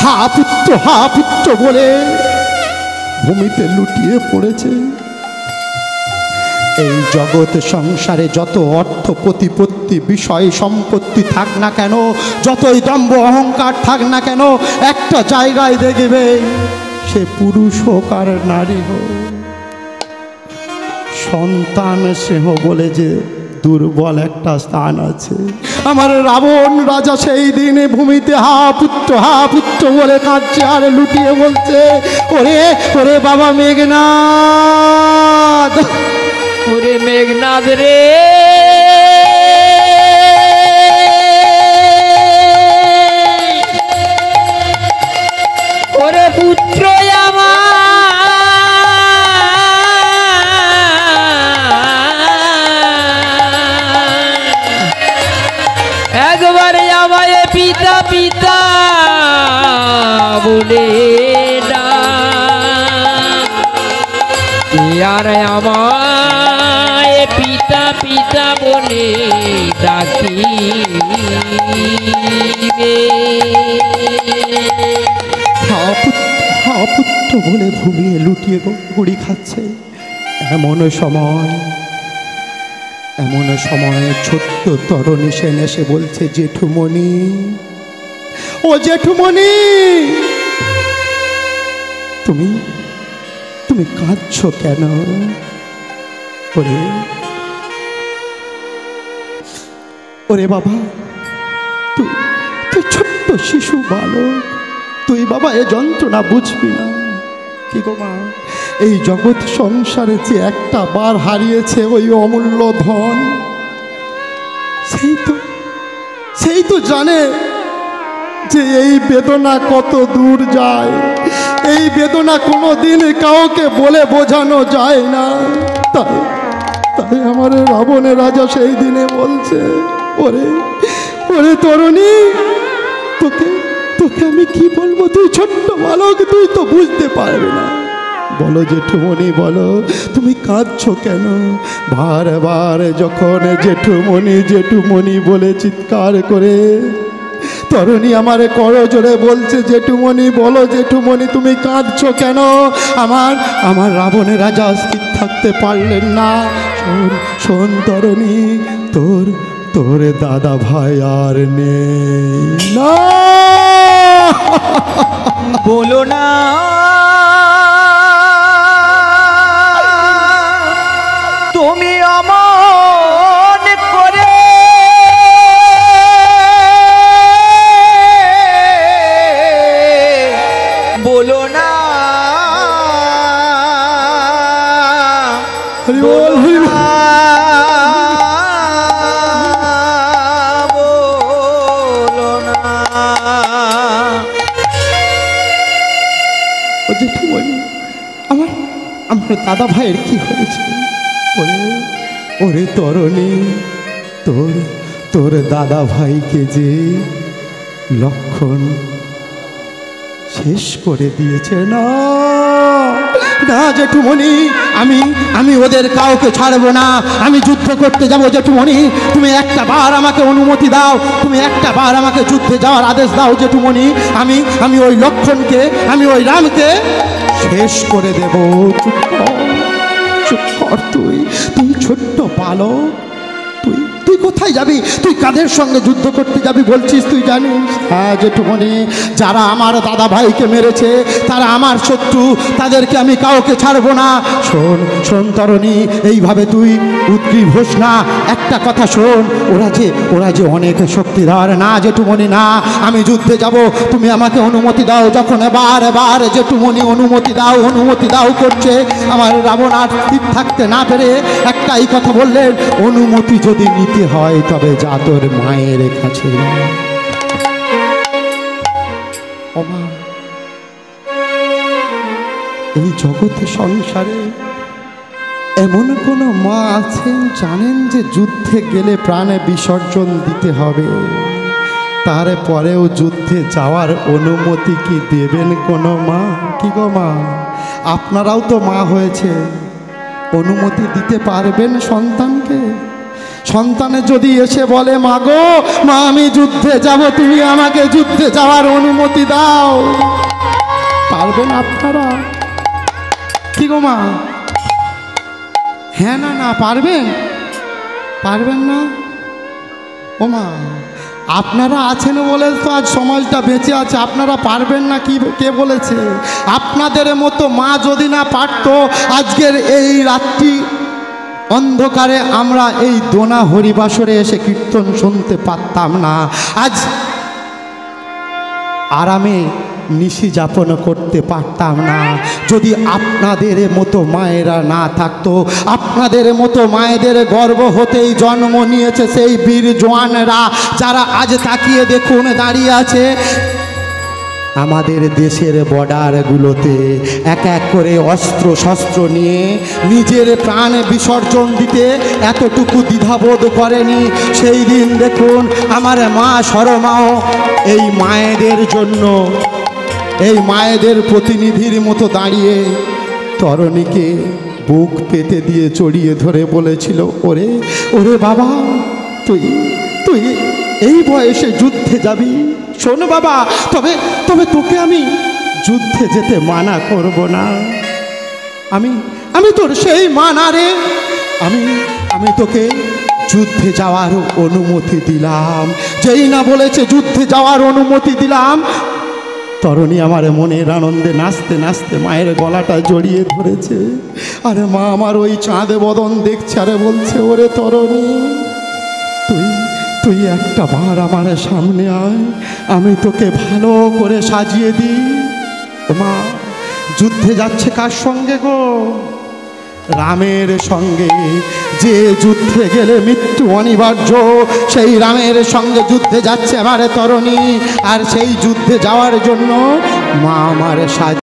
হা পুত্র বলে ভূমিতে লুটিয়ে পড়েছে। এই জগৎ সংসারে যত অর্থ প্রতিপত্তি বিষয় সম্পত্তি থাক না কেন, যতই দম্ভ অহংকার থাক না কেন, একটা জায়গায় দেখবে সে পুরুষ হোক আর নারী হোক, সন্তান স্নেহ বলে যে দুর্বল একটা স্থান আছে। আমার রাবণ রাজা সেই দিনে ভূমিতে হা পুত্র বলে কাঁদছে আর লুটিয়ে বলছে, ওরে ওরে বাবা মেঘনাদ, ওরে মেঘনাদ রে, ওরে পুত্র আমার, একবারে আমায় পিতা পিতা বলে আর আমায় পিতা পিতা বলে ডাকিবে। হা পুত্র বলে ভূমিয়ে লুটিয়ে গুড়ি খাচ্ছে। এমন সময় ছোট্ট তরুণী সেন এসে বলছে, জেঠুমণি, ও জেঠুমণি, তুমি কাঁদছো কেন? ওরে বাবা, তুই ছোট্ট শিশু বালক, তুই বাবা এ যন্ত্রণা বুঝবি না। কি গো মা, এই জগৎ সংসারে যে একটা বার হারিয়েছে ওই অমূল্য ধন, সেই তো জানে যে এই বেদনা কত দূর যায়। এই বেদনা কোনোদিন কাউকে বলে বোঝানো যায় না। তাই আমার রাবণের রাজা সেই দিনে বলছে, ওরে ওরে তরুণী, তোকে আমি কি বলবো? তুই ছোট্ট বালক, তুই তো বুঝতে পারবি না। বলো জেঠুমণি, বলো তুমি কাঁদছো কেন? বারবার যখন জেঠুমণি বলে চিৎকার করে তরুণী আমারে করজোড়ে বলছে, জেঠুমণি বলো, জেঠুমণি তুমি কাঁদছো কেন? আমার রাবণের রাজা স্থির থাকতে পারলেন না। শোন তরুণী, তোর দাদা ভাই আর নেই না। বলো না তুমি অমন করে, বলো না আমার দাদা ভাইয়ের কি হয়েছে? ওরে তরুণী, তোর দাদা ভাইকে যে লক্ষণ শেষ করে দিয়েছে। না না জেঠুমণি, আমি ওদের কাউকে ছাড়বো না। আমি যুদ্ধ করতে যাবো জেঠুমণি। তুমি একটা বার আমাকে অনুমতি দাও, তুমি একটা বার আমাকে যুদ্ধে যাওয়ার আদেশ দাও জেঠুমণি। আমি ওই লক্ষণকে, আমি ওই রামকে শেষ করে দেব। চুপ কর, তুই ছোট্ট বালক, তুই কোথায় যাবি? তুই কাদের সঙ্গে যুদ্ধ করতে যাবি বলছিস তুই জানিস? হ্যাঁ জেঠুমণি, যারা আমার দাদা ভাইকে মেরেছে তারা আমার শত্রু, তাদেরকে আমি কাউকে ছাড়বো না। শোন তরুণী, এইভাবে তুই উদ্গ্রীব হোস না। একটা কথা শোন, ওরা যে অনেক শক্তিধর। না জেঠুমণি না, আমি যুদ্ধে যাব, তুমি আমাকে অনুমতি দাও। যখন এবার জেঠুমণি অনুমতি দাও করছে, আমার রাবণ আর স্থির থাকতে না পেরে একটাই কথা বললেন, অনুমতি যদি নিতে হয় তবে যা তোর মায়ের কাছে। এই জগতে সংসারে এমন কোন মা আছেন জানেন যে যুদ্ধে গেলে প্রাণে বিসর্জন দিতে হবে, তারপরেও যুদ্ধে যাওয়ার অনুমতি কি দেবেন কোনো মা? কি গো মা, আপনারাও তো মা হয়েছে, অনুমতি দিতে পারবেন সন্তানকে? সন্তানের যদি এসে বলে মা গো মা আমি যুদ্ধে যাব, তুমি আমাকে যুদ্ধে যাওয়ার অনুমতি দাও, পারবেন আপনারা? কি গো মা? হ্যাঁ না না পারবেন? পারবেন না? ও মা, আপনারা আছেন বলে তো আজ সমাজটা বেঁচে আছে, আপনারা পারবেন না কি কে বলেছে? আপনাদের মতো মা যদি না পারতো আজকের এই রাত্রি অন্ধকারে আমরা এই দোনা হরিবাসরে এসে কীর্তন শুনতে পারতাম না, আজ আরামে নিশি যাপন করতে পারতাম না, যদি আপনাদের মতো মায়েরা না থাকতো। আপনাদের মতো মায়েদের গর্ভ হতেই জন্ম নিয়েছে সেই বীর জওয়ানরা, যারা আজ তাকিয়ে দেখুন দাঁড়িয়ে আছে আমাদের দেশের বর্ডারগুলোতে এক এক করে অস্ত্র শস্ত্র নিয়ে নিজের প্রাণ বিসর্জন দিতে এতটুকু দ্বিধাবোধ করেনি। সেই দিন দেখুন আমার মা শর্মাও এই মায়েদের জন্য, এই মায়েদের প্রতিনিধির মতো দাঁড়িয়ে তরণীকে বুক পেতে দিয়ে জড়িয়ে ধরে বলেছিল, ওরে ওরে বাবা তুই তুই এই বয়সে যুদ্ধে যাবি, শোন বাবা, তবে তবে তোকে আমি যুদ্ধে যেতে মানা করব না, আমি আমি তোর সেই মানা রে, আমি তোকে যুদ্ধে যাওয়ার অনুমতি দিলাম। যেই না বলেছে যুদ্ধে যাওয়ার অনুমতি দিলাম, তরণী আমার মনের আনন্দে নাচতে নাচতে মায়ের গলাটা জড়িয়ে ধরেছে। আরে মা আমার ওই চাঁদে বদন দেখছে, আরে বলছে ওরে তরণী তুই তুই একটা বার আমার সামনে আয়, আমি তোকে ভালো করে সাজিয়ে দিই। মা যুদ্ধে যাচ্ছে কার সঙ্গে গো? রামের সঙ্গে। যে যুদ্ধে গেলে মৃত্যু অনিবার্য, সেই রামের সঙ্গে যুদ্ধে যাচ্ছে আমার তরণী, আর সেই যুদ্ধে যাওয়ার জন্য মা আমার সাজ